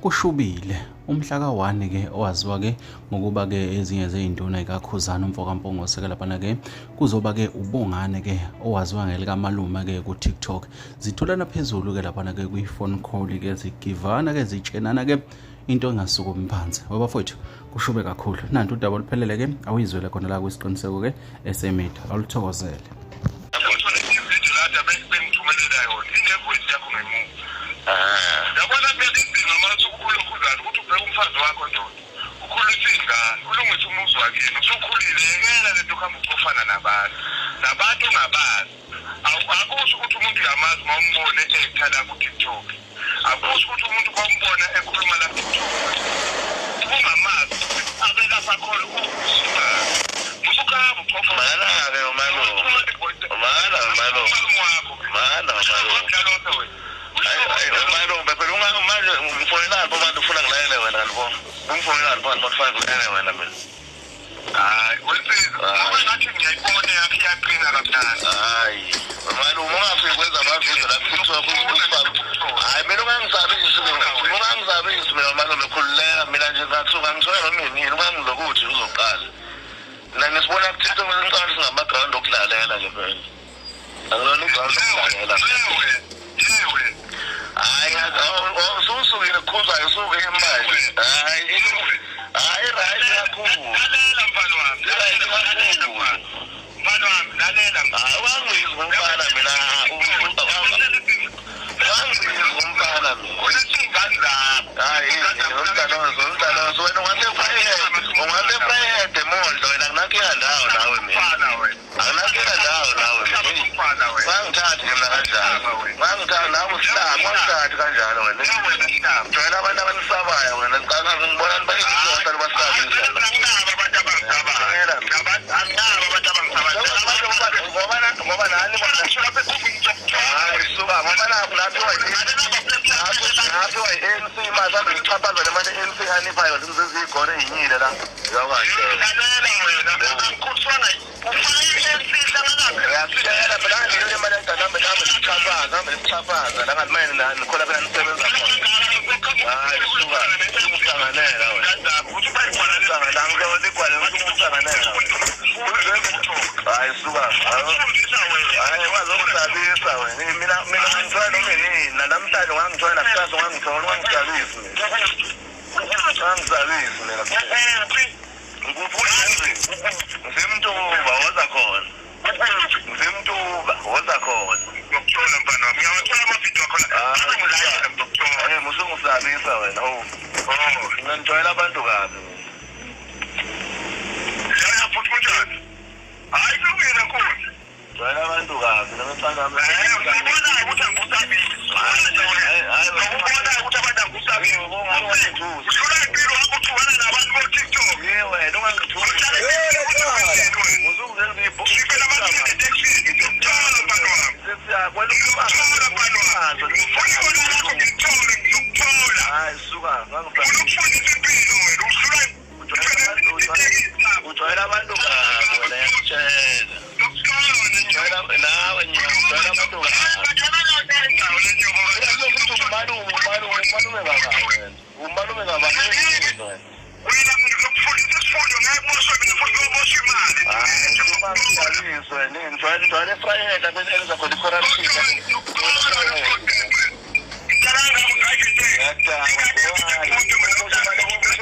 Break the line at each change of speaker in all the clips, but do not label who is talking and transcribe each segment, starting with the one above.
kushubile umhla ka1 ke owaziwa ke ngokuba ke ezinye zezinto kaKhuzana uMfokaMpongose ke lapha ke kuzoba ke ubongane ke owaziwa ngelika malume ke ku TikTok zithulana phezulu ke lapha ke kwi phone call ke zigivana ke zitshenana ke into engasukumi phansi wabafowethu kushube kakhulu nanti udaba oluphelele ke awuyizwele khona la kwisiqiniseko ke esemedia awuluthokozele
yabona phela izinga manje ukukhulukuzana ukuthi ubheke umfazi wakho ndoda ukhulisa ingane ulungise umuzi wakini usukhulile yekela lento kuhamba ucofana nabantu ongabazi akusho ukuthi umuntu uyamazi uma umbone ekuthala ku TikTok akusho ukuthi umuntu kwambona ekhuluma la TikTok ungamazi abelapha khona ukushima usukhamba ucofana
Mana umfonela lapho abantu ufuna ngilayele wena kanti umfonela lapho abantu bafuna ngilayele wena mina
hayi wena ngathi ngiyayibona yakhe yaqina kamnandi
hayi manje ungafiki kwenza amavidiyo la TikTok hayi mina ungangisabisi mina manje bekhululeka mina nje ngathuka ngithola nomini ungangilokuthi uzoqala la nisibona ku TikTok ngicela singama-ground okudlalela nje phela angilona i-ground okudlalela hayi ususukile kukhuzayo usuke imali hayi right kakhulu
lalela mfana wami lalela
wangizwa umfana mina
ulithi ingane zakho
hayi umntanozo wena ungase-private emondlo wena akunakinga ndawo nawe mina akunakinga ndawo nawe ngangithathi mina kanjalo nawe usithathi kanjalo wena jwayela abantu abanisabayo wena ngibona nibayisota libasabisa ngoba nani suka ngoba naphiwa i-ANC masambe ngichaphazele manje i-ANC haniphayo zizigone yinyile la yakutshela phela ngangile imali enganambe ngichaphaza la ngathi manje nikhona phela nisebenza khona hayi suka umhlanganela wena angizowuligwale umhlanganela hayi suka hayi wazongisabisa wena mina ngithola nomini namhlanje ungangithola nakusasa ungangithola ungangisabisi mina ngizimtuba woza khona
ngokuthola mfana wami ngiyawathola amavidiyo akhona
musungisabisa wena ngijwayela abantu kabi
futhi kunjani hayi kulungile nkosi
jwayela abantu kabi nabafana
ubonayo ukuthi angusabisa ubonayo ukuthi abantu angusabisa uhlula impilo wakho uthukana nabantu bo-TikTok
wena ungangithuki ujwayela abantu kabi wena yakutshela nawe ngiyakujwayela abantu umalume kabanini ngijwayele efrayela kwenza khona i-corruption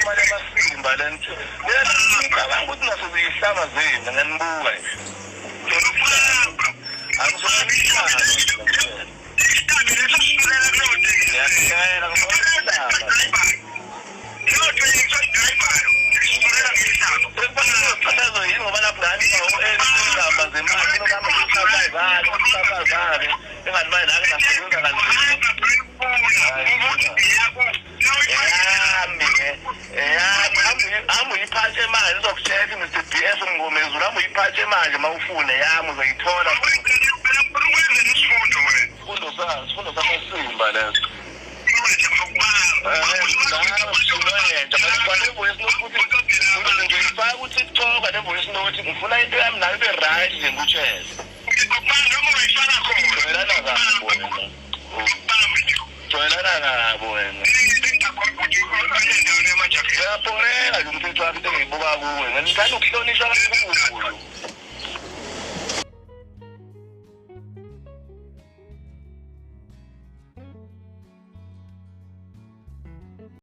imali yamasimba lento ngicabanga ukuthi naso ziyihlaba zenu nganibuka ngoba lapho ngihamba zemali inokuhamba engani manje nake nasebenza hamba uyiphathe manje izokutshela Mr BS Ngomezulu hamba uyiphathe manje uma ufune yami uzoyithola isifundo samasimba leso ngifaka ku-TikTok ne-voice note ngifuna into yami nayo ibe right nje ngikutshele jwayelana kabo wena into engiyibuka kuwe ngithanda ukuhlonishwa kakhulu